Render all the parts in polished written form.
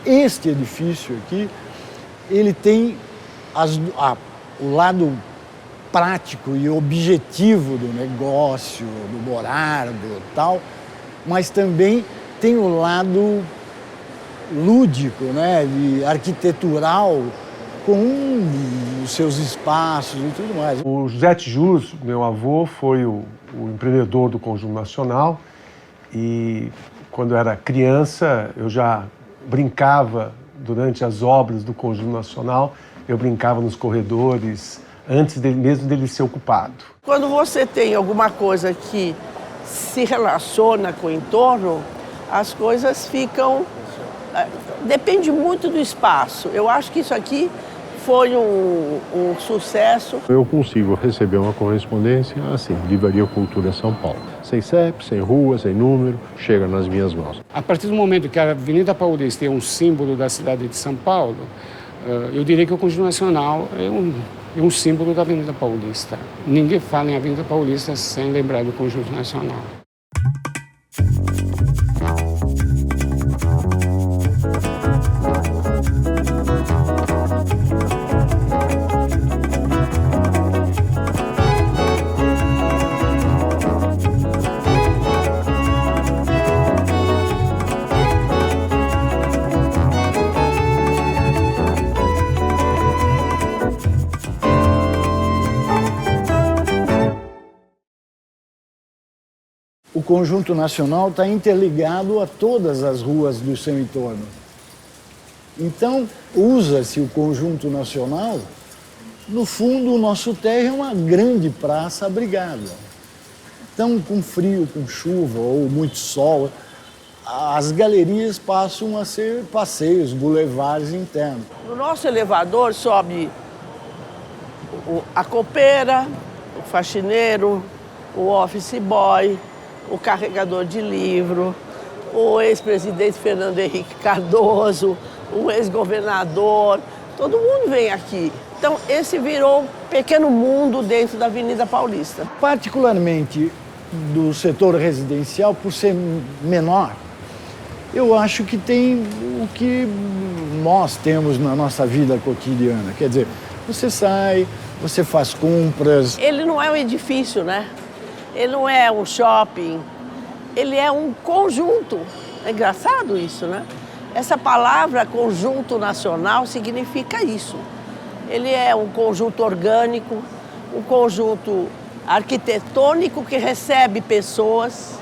este edifício aqui, ele tem o lado prático e objetivo do negócio, do morar, do tal, mas também tem o lado lúdico, né, de arquitetural, com os seus espaços e tudo mais. O José Tijus, meu avô, foi o empreendedor do Conjunto Nacional e quando eu era criança eu já brincava durante as obras do Conjunto Nacional, eu brincava nos corredores antes mesmo dele ser ocupado. Quando você tem alguma coisa que se relaciona com o entorno, as coisas ficam... Depende muito do espaço. Eu acho que isso aqui foi um sucesso. Eu consigo receber uma correspondência assim, Livraria Cultura São Paulo. Sem CEP, sem rua, sem número, chega nas minhas mãos. A partir do momento que a Avenida Paulista é um símbolo da cidade de São Paulo, eu diria que o Conjunto Nacional é um símbolo da Avenida Paulista. Ninguém fala em Avenida Paulista sem lembrar do Conjunto Nacional. O Conjunto Nacional está interligado a todas as ruas do seu entorno. Então, usa-se o Conjunto Nacional, no fundo, o nosso térreo é uma grande praça abrigada. Então, com frio, com chuva ou muito sol, as galerias passam a ser passeios, bulevares internos. No nosso elevador sobe a copeira, o faxineiro, o office boy, o carregador de livro, o ex-presidente Fernando Henrique Cardoso, o ex-governador, todo mundo vem aqui. Então, esse virou um pequeno mundo dentro da Avenida Paulista. Particularmente do setor residencial, por ser menor, eu acho que tem o que nós temos na nossa vida cotidiana. Quer dizer, você sai, você faz compras. Ele não é um edifício, né? Ele não é um shopping, ele é um conjunto. É engraçado isso, né? Essa palavra conjunto nacional significa isso. Ele é um conjunto orgânico, um conjunto arquitetônico que recebe pessoas,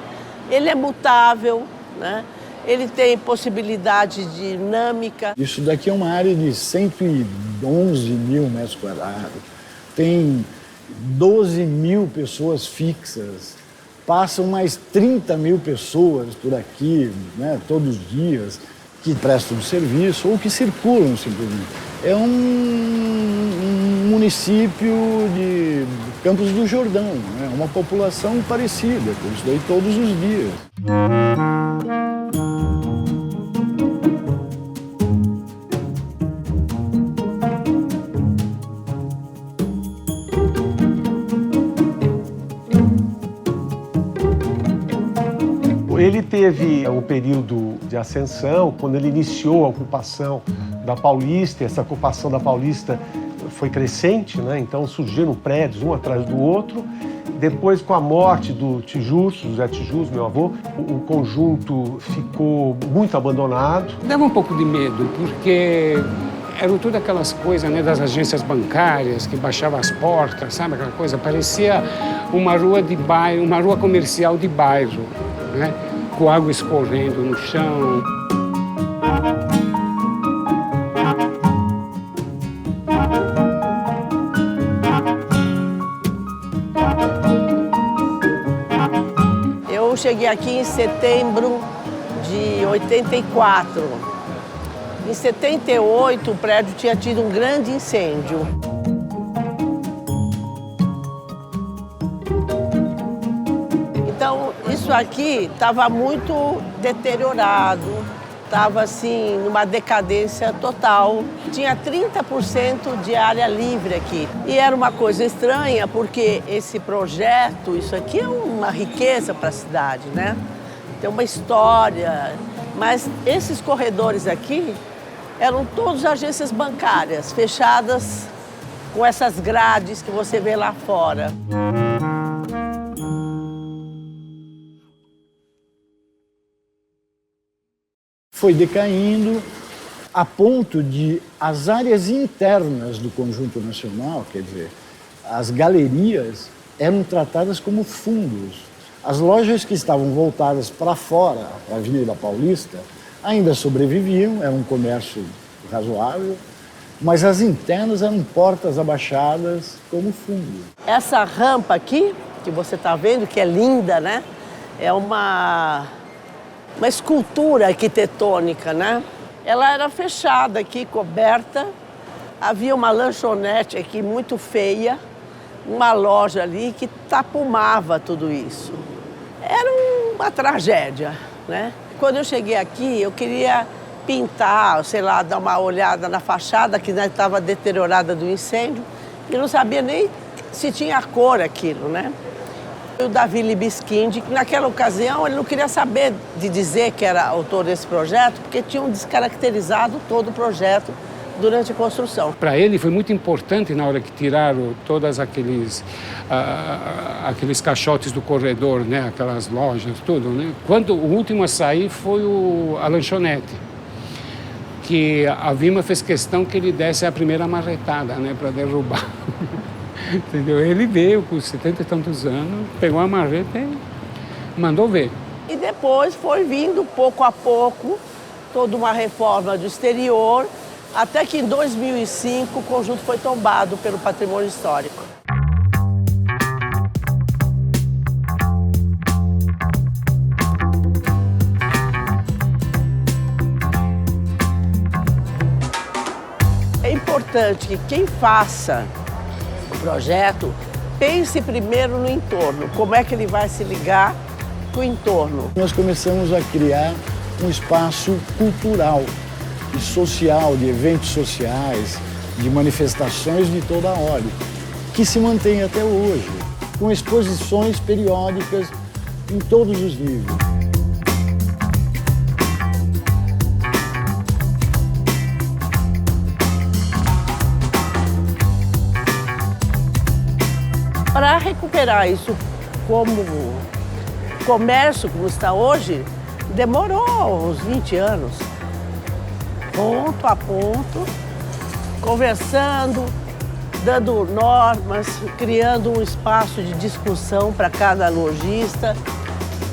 ele é mutável, né? Ele tem possibilidade dinâmica. Isso daqui é uma área de 111 mil metros quadrados. Tem 12 mil pessoas fixas. Passam mais 30 mil pessoas por aqui, né, todos os dias, que prestam serviço ou que circulam simplesmente. É um município de Campos do Jordão, né? Uma população parecida, com isso daí todos os dias. Ele teve um período de ascensão, quando ele iniciou a ocupação da Paulista, essa ocupação da Paulista foi crescente, né? Então surgiram prédios um atrás do outro. Depois, com a morte do Tijus, José Tijus, meu avô, o conjunto ficou muito abandonado. Dava um pouco de medo, porque eram todas aquelas coisas, né, das agências bancárias que baixavam as portas, sabe aquela coisa? Parecia uma rua de bairro, uma rua comercial de bairro, né? Com água escorrendo no chão. Eu cheguei aqui em setembro de 84. Em 78, o prédio tinha tido um grande incêndio. Então, isso aqui estava muito deteriorado, estava assim, numa decadência total. Tinha 30% de área livre aqui. E era uma coisa estranha, porque esse projeto, isso aqui é uma riqueza para a cidade, né? Tem uma história, mas esses corredores aqui eram todas agências bancárias, fechadas com essas grades que você vê lá fora. Foi decaindo a ponto de as áreas internas do Conjunto Nacional, quer dizer, as galerias, eram tratadas como fundos. As lojas que estavam voltadas para fora, para a Avenida Paulista, ainda sobreviviam, era um comércio razoável, mas as internas eram portas abaixadas como fundo. Essa rampa aqui, que você está vendo, que é linda, né? É uma escultura arquitetônica, né? Ela era fechada aqui, coberta. Havia uma lanchonete aqui muito feia, uma loja ali que tapumava tudo isso. Era uma tragédia, né? Quando eu cheguei aqui, eu queria pintar, sei lá, dar uma olhada na fachada que estava deteriorada do incêndio e não sabia nem se tinha cor aquilo, né? O Davi Libeskind, que naquela ocasião ele não queria saber de dizer que era autor desse projeto, porque tinham descaracterizado todo o projeto durante a construção. Para ele foi muito importante na hora que tiraram todos aqueles caixotes do corredor, né? Aquelas lojas, tudo, né? Quando o último a sair foi a lanchonete, que a Vilma fez questão que ele desse a primeira marretada, né? Para derrubar. Entendeu? Ele veio com 70 e tantos anos, pegou a marreta e mandou ver. E depois foi vindo, pouco a pouco, toda uma reforma do exterior, até que em 2005 o conjunto foi tombado pelo patrimônio histórico. É importante que quem faça o projeto pense primeiro no entorno, como é que ele vai se ligar com o entorno. Nós começamos a criar um espaço cultural e social, de eventos sociais, de manifestações de toda a ordem, que se mantém até hoje, com exposições periódicas em todos os níveis. Para recuperar isso como comércio, como está hoje, demorou uns 20 anos. Ponto a ponto, conversando, dando normas, criando um espaço de discussão para cada lojista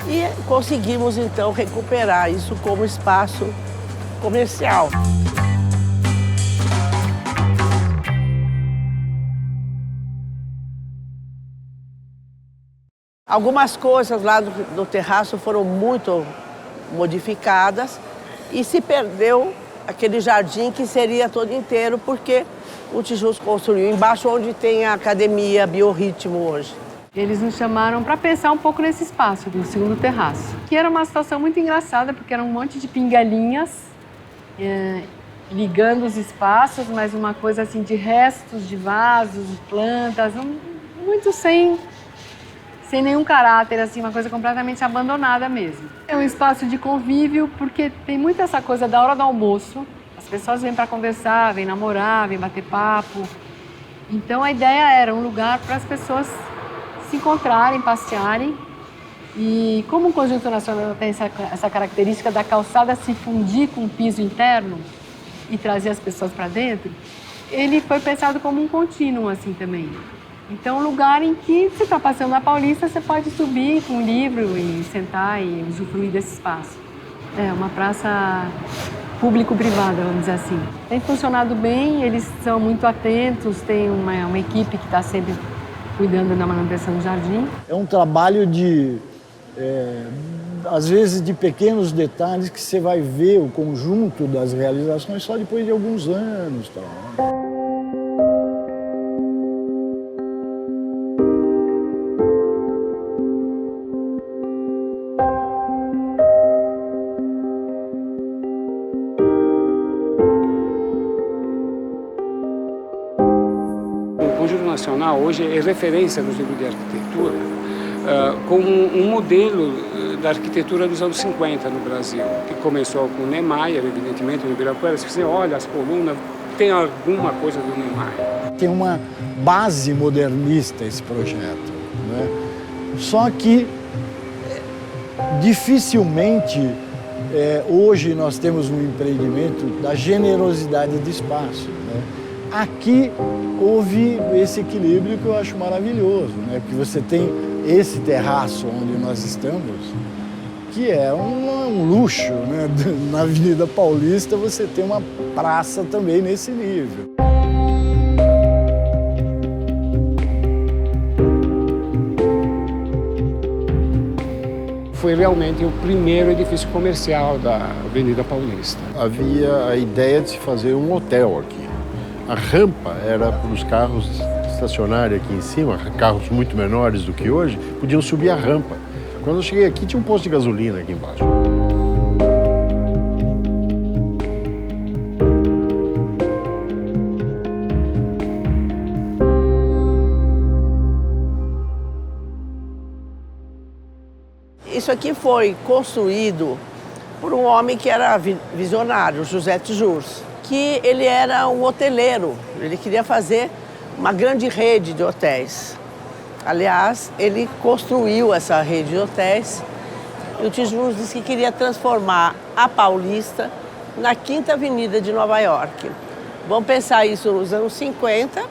e conseguimos então recuperar isso como espaço comercial. Algumas coisas lá no terraço foram muito modificadas e se perdeu aquele jardim que seria todo inteiro, porque o Tijucos construiu embaixo onde tem a academia Biorritmo hoje. Eles nos chamaram para pensar um pouco nesse espaço do segundo terraço, que era uma situação muito engraçada, porque era um monte de pingalinhas ligando os espaços, mas uma coisa assim de restos de vasos, de plantas, muito sem nenhum caráter, assim, uma coisa completamente abandonada mesmo. É um espaço de convívio porque tem muito essa coisa da hora do almoço. As pessoas vêm para conversar, vêm namorar, vêm bater papo. Então a ideia era um lugar para as pessoas se encontrarem, passearem. E como o Conjunto Nacional tem essa característica da calçada se fundir com o piso interno e trazer as pessoas para dentro, ele foi pensado como um contínuo assim também. Então, um lugar em que você está passando na Paulista, você pode subir com um livro e sentar e usufruir desse espaço. É uma praça público-privada, vamos dizer assim. Tem funcionado bem, eles são muito atentos, tem uma equipe que está sempre cuidando da manutenção do jardim. É um trabalho às vezes, de pequenos detalhes que você vai ver o conjunto das realizações só depois de alguns anos. Tal. Nacional hoje é referência no livro de arquitetura como um modelo da arquitetura dos anos 50 no Brasil, que começou com o Niemeyer, evidentemente, no Ibirapuera. Se você olha as colunas, tem alguma coisa do Niemeyer. Tem uma base modernista esse projeto, né? Só que dificilmente hoje nós temos um empreendimento da generosidade de espaço, né? Aqui houve esse equilíbrio que eu acho maravilhoso, né? Porque você tem esse terraço onde nós estamos, que é um luxo, né? Na Avenida Paulista você tem uma praça também nesse nível. Foi realmente o primeiro edifício comercial da Avenida Paulista. Havia a ideia de se fazer um hotel aqui. A rampa era para os carros estacionarem aqui em cima, carros muito menores do que hoje, podiam subir a rampa. Quando eu cheguei aqui, tinha um posto de gasolina aqui embaixo. Isso aqui foi construído por um homem que era visionário, José Tijurs, que ele era um hoteleiro, ele queria fazer uma grande rede de hotéis. Aliás, ele construiu essa rede de hotéis e o Tijurs disse que queria transformar a Paulista na Quinta Avenida de Nova York. Vamos pensar isso nos anos 50,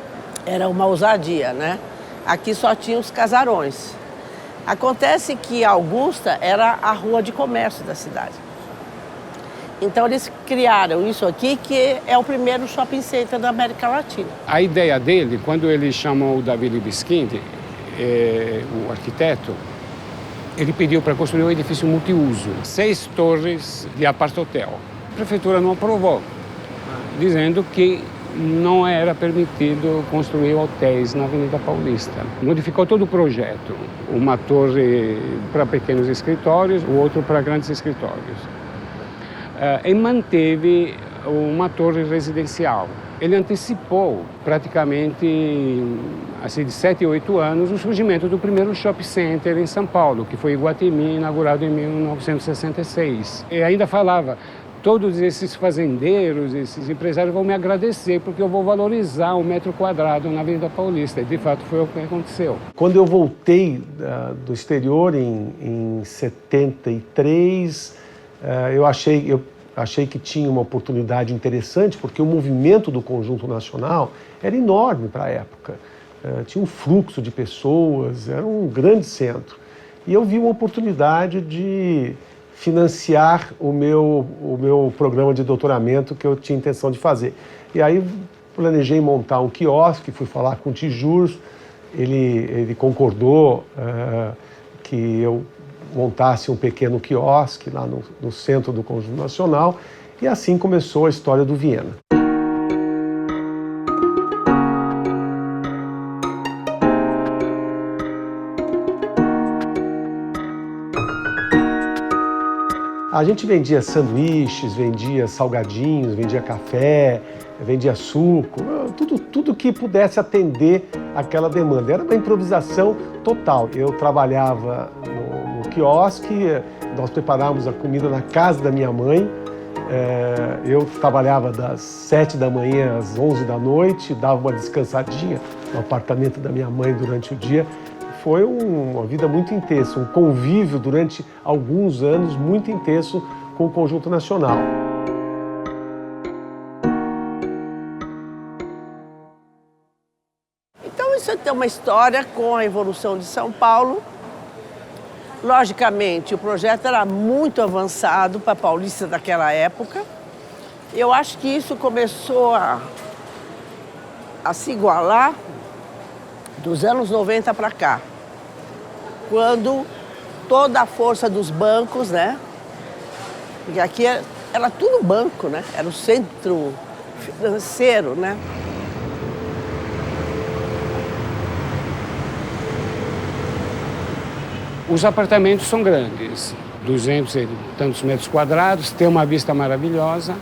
era uma ousadia, né? Aqui só tinha os casarões. Acontece que Augusta era a rua de comércio da cidade. Então eles criaram isso aqui, que é o primeiro shopping center da América Latina. A ideia dele, quando ele chamou o Davi Libeskind, o arquiteto, ele pediu para construir um edifício multiuso, 6 torres de apart-hotel. A prefeitura não aprovou, dizendo que não era permitido construir hotéis na Avenida Paulista. Modificou todo o projeto, uma torre para pequenos escritórios, o outro para grandes escritórios. E manteve uma torre residencial. Ele antecipou praticamente, assim, de 7 a 8 anos, o surgimento do primeiro shopping center em São Paulo, que foi Iguatemi, inaugurado em 1966. E ainda falava: todos esses fazendeiros, esses empresários vão me agradecer porque eu vou valorizar o metro quadrado na Avenida Paulista. E, de fato, foi o que aconteceu. Quando eu voltei do exterior em 73, eu achei que tinha uma oportunidade interessante, porque o movimento do Conjunto Nacional era enorme para a época. Tinha um fluxo de pessoas, era um grande centro. E eu vi uma oportunidade de financiar o meu programa de doutoramento que eu tinha intenção de fazer. E aí planejei montar um quiosque, fui falar com o Tijurs, ele concordou que eu montasse um pequeno quiosque lá no centro do Conjunto Nacional, e assim começou a história do Viena. A gente vendia sanduíches, vendia salgadinhos, vendia café, vendia suco, tudo que pudesse atender aquela demanda. Era uma improvisação total. Eu trabalhava no quiosque, nós preparávamos a comida na casa da minha mãe. Eu trabalhava das 7 da manhã às 11 da noite, dava uma descansadinha no apartamento da minha mãe durante o dia. Foi uma vida muito intensa, um convívio durante alguns anos muito intenso com o Conjunto Nacional. Então isso tem uma história com a evolução de São Paulo. Logicamente, o projeto era muito avançado para a Paulista daquela época. Eu acho que isso começou a se igualar dos anos 90 para cá, quando toda a força dos bancos, né? Porque aqui era tudo banco, né? Era o centro financeiro, né? Os apartamentos são grandes, 200 e tantos metros quadrados, tem uma vista maravilhosa,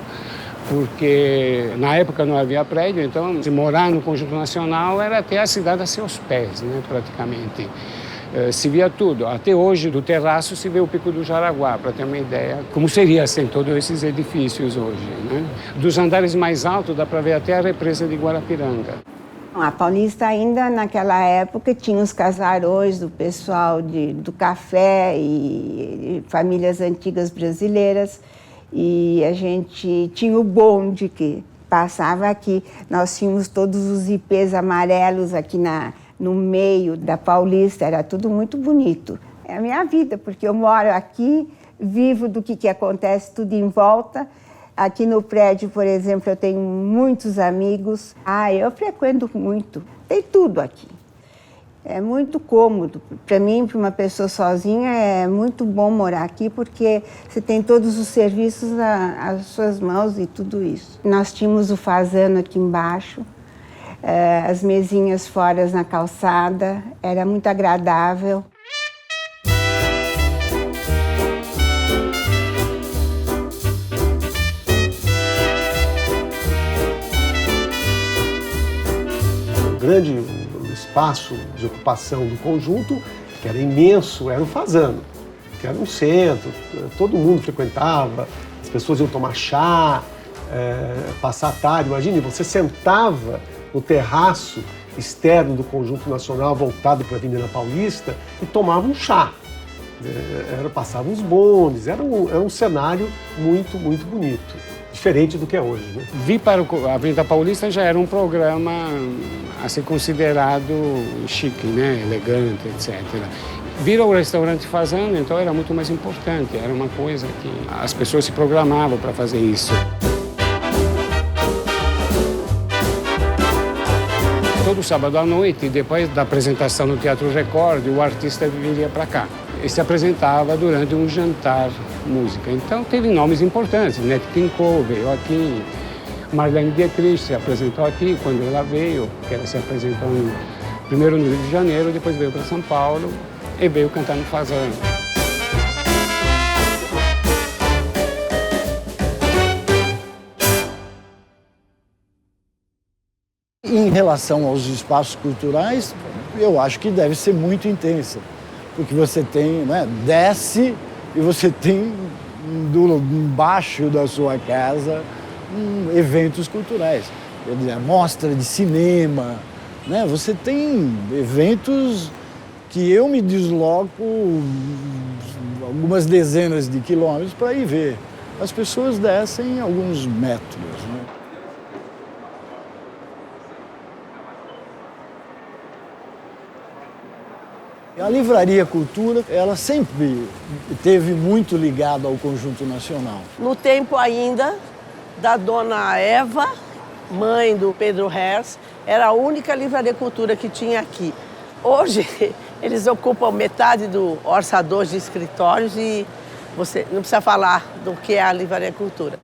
porque na época não havia prédio, então se morar no Conjunto Nacional era ter a cidade a seus pés, né, praticamente. se via tudo. Até hoje, do terraço, se vê o Pico do Jaraguá, para ter uma ideia como seria assim, todos esses edifícios hoje, né? Dos andares mais altos, dá para ver até a represa de Guarapiranga. A Paulista ainda naquela época tinha os casarões do pessoal do café e famílias antigas brasileiras, e a gente tinha o bonde que passava aqui. Nós tínhamos todos os ipês amarelos aqui no meio da Paulista, era tudo muito bonito. É a minha vida, porque eu moro aqui, vivo do que acontece tudo em volta. Aqui no prédio, por exemplo, eu tenho muitos amigos. Eu frequento muito. Tem tudo aqui. É muito cômodo. Para mim, para uma pessoa sozinha, é muito bom morar aqui, porque você tem todos os serviços às suas mãos e tudo isso. Nós tínhamos o fazano aqui embaixo, as mesinhas fora na calçada, era muito agradável. Grande espaço de ocupação do conjunto, que era imenso, era o Fazano, que era um centro, todo mundo frequentava, as pessoas iam tomar chá, passar a tarde. Imagine, você sentava no terraço externo do Conjunto Nacional, voltado para a Avenida Paulista, e tomava um chá. Passavam os bondes, era um cenário muito, muito bonito. Diferente do que é hoje, né? Vir para a Avenida Paulista já era um programa a ser considerado chique, né? Elegante, etc. Vir ao restaurante Fazano, então, era muito mais importante. Era uma coisa que as pessoas se programavam para fazer isso. Todo sábado à noite, depois da apresentação no Teatro Record, o artista viria para cá. E se apresentava durante um jantar música. Então teve nomes importantes, Nat King Cole veio aqui, Marlene Dietrich se apresentou aqui quando ela veio, que ela se apresentou primeiro no Rio de Janeiro, depois veio para São Paulo e veio cantar no Fazano. Em relação aos espaços culturais, eu acho que deve ser muito intensa. Porque você tem, desce e você tem embaixo da sua casa eventos culturais. Quer dizer, mostra de cinema, Você tem eventos que eu me desloco algumas dezenas de quilômetros para ir ver. As pessoas descem alguns metros, A Livraria Cultura, ela sempre esteve muito ligada ao Conjunto Nacional. No tempo ainda da dona Eva, mãe do Pedro Herz, era a única Livraria Cultura que tinha aqui. Hoje, eles ocupam metade do orçador de escritórios e você não precisa falar do que é a Livraria Cultura.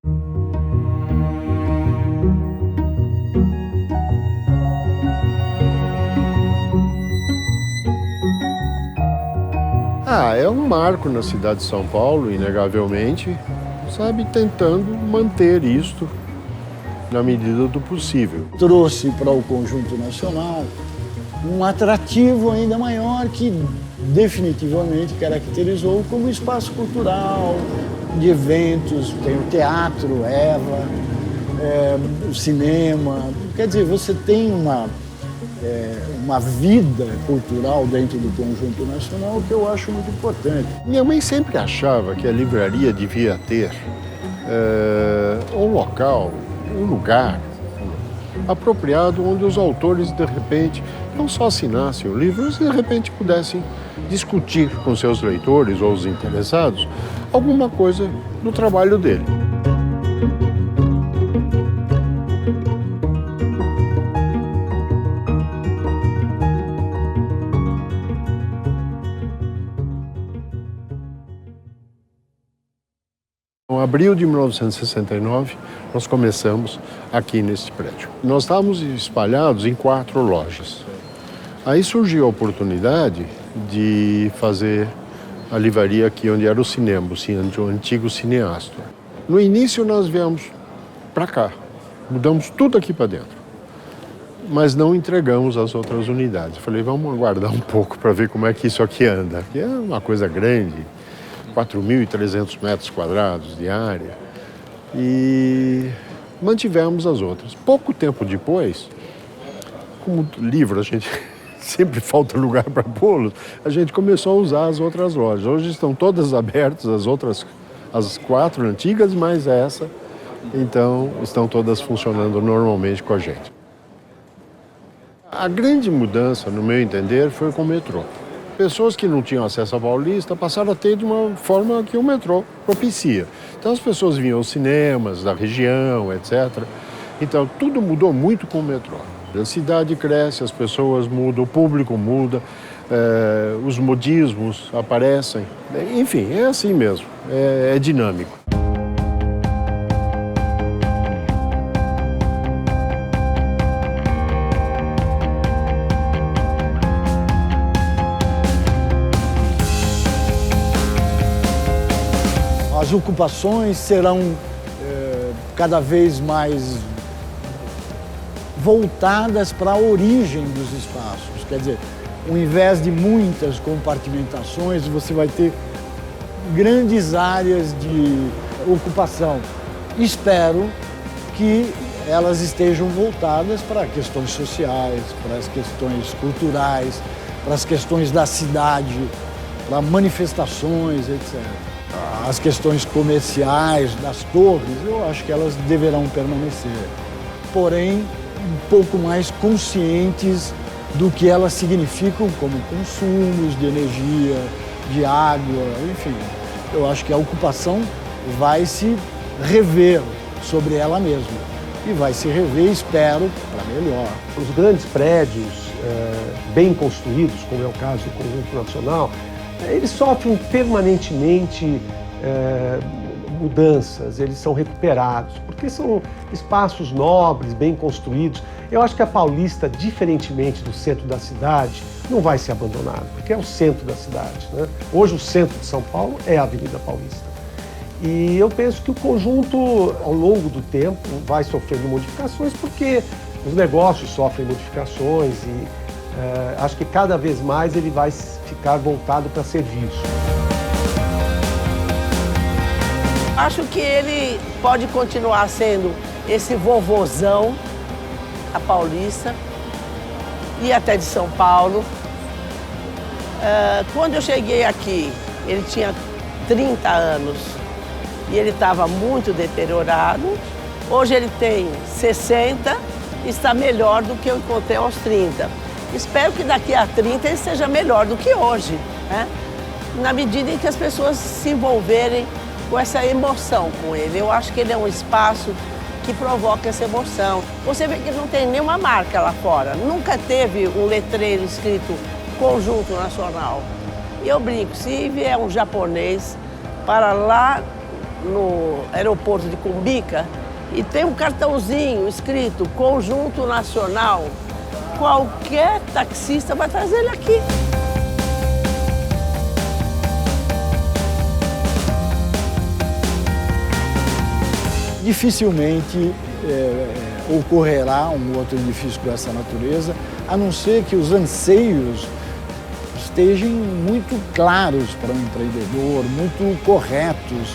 É um marco na cidade de São Paulo, inegavelmente, tentando manter isto na medida do possível. Trouxe para o Conjunto Nacional um atrativo ainda maior que definitivamente caracterizou como espaço cultural, de eventos, tem o teatro, Eva, o cinema. Quer dizer, você tem uma vida cultural dentro do Conjunto Nacional que eu acho muito importante. Minha mãe sempre achava que a livraria devia ter um local, um lugar apropriado onde os autores, de repente, não só assinassem o livro, mas de repente pudessem discutir com seus leitores ou os interessados alguma coisa do trabalho dele. Em abril de 1969, nós começamos aqui neste prédio. Nós estávamos espalhados em 4 lojas. Aí surgiu a oportunidade de fazer a livraria aqui onde era o cinema, o antigo Cine Astor. No início nós viemos para cá, mudamos tudo aqui para dentro. mas não entregamos as outras unidades. Eu falei, vamos aguardar um pouco para ver como é que isso aqui anda. Porque é uma coisa grande, 4.300 metros quadrados de área. E mantivemos as outras. Pouco tempo depois, como livro a gente sempre falta lugar para pô-los, a gente começou a usar as outras lojas. Hoje estão todas abertas, as 4 antigas, mais essa. Então, estão todas funcionando normalmente com a gente. A grande mudança, no meu entender, foi com o metrô. Pessoas que não tinham acesso à Paulista passaram a ter de uma forma que o metrô propicia. Então, as pessoas vinham aos cinemas da região, etc. Então, tudo mudou muito com o metrô. A cidade cresce, as pessoas mudam, o público muda, os modismos aparecem. Enfim, é assim mesmo, é dinâmico. As ocupações serão cada vez mais voltadas para a origem dos espaços. Quer dizer, ao invés de muitas compartimentações, você vai ter grandes áreas de ocupação. Espero que elas estejam voltadas para questões sociais, para as questões culturais, para as questões da cidade, para manifestações, etc. As questões comerciais das torres, eu acho que elas deverão permanecer. Porém, um pouco mais conscientes do que elas significam como consumos de energia, de água, enfim. Eu acho que a ocupação vai se rever sobre ela mesma. E vai se rever, espero, para melhor. Os grandes prédios bem construídos, como é o caso do Conjunto Nacional, eles sofrem permanentemente mudanças, eles são recuperados, porque são espaços nobres, bem construídos. Eu acho que a Paulista, diferentemente do centro da cidade, não vai ser abandonado, porque é o centro da cidade, né? Hoje o centro de São Paulo é a Avenida Paulista. E eu penso que o conjunto, ao longo do tempo, vai sofrendo modificações, porque os negócios sofrem modificações e acho que cada vez mais ele vai ficar voltado para serviço. Acho que ele pode continuar sendo esse vovozão, a Paulista, e até de São Paulo. Quando eu cheguei aqui, ele tinha 30 anos e ele estava muito deteriorado. Hoje ele tem 60 e está melhor do que eu encontrei aos 30. Espero que daqui a 30 ele seja melhor do que hoje, né? Na medida em que as pessoas se envolverem com essa emoção com ele. Eu acho que ele é um espaço que provoca essa emoção. Você vê que não tem nenhuma marca lá fora. Nunca teve um letreiro escrito Conjunto Nacional. E eu brinco, se vier um japonês para lá no aeroporto de Cumbica e tem um cartãozinho escrito Conjunto Nacional, qualquer taxista vai trazer ele aqui. Dificilmente ocorrerá um outro edifício com essa natureza, a não ser que os anseios estejam muito claros para o empreendedor, muito corretos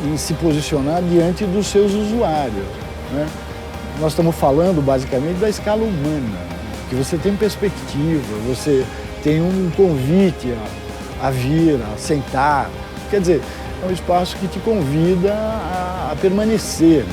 em se posicionar diante dos seus usuários, né? Nós estamos falando basicamente da escala humana, que você tem perspectiva, você tem um convite a vir, a sentar. Quer dizer, é um espaço que te convida a permanecer.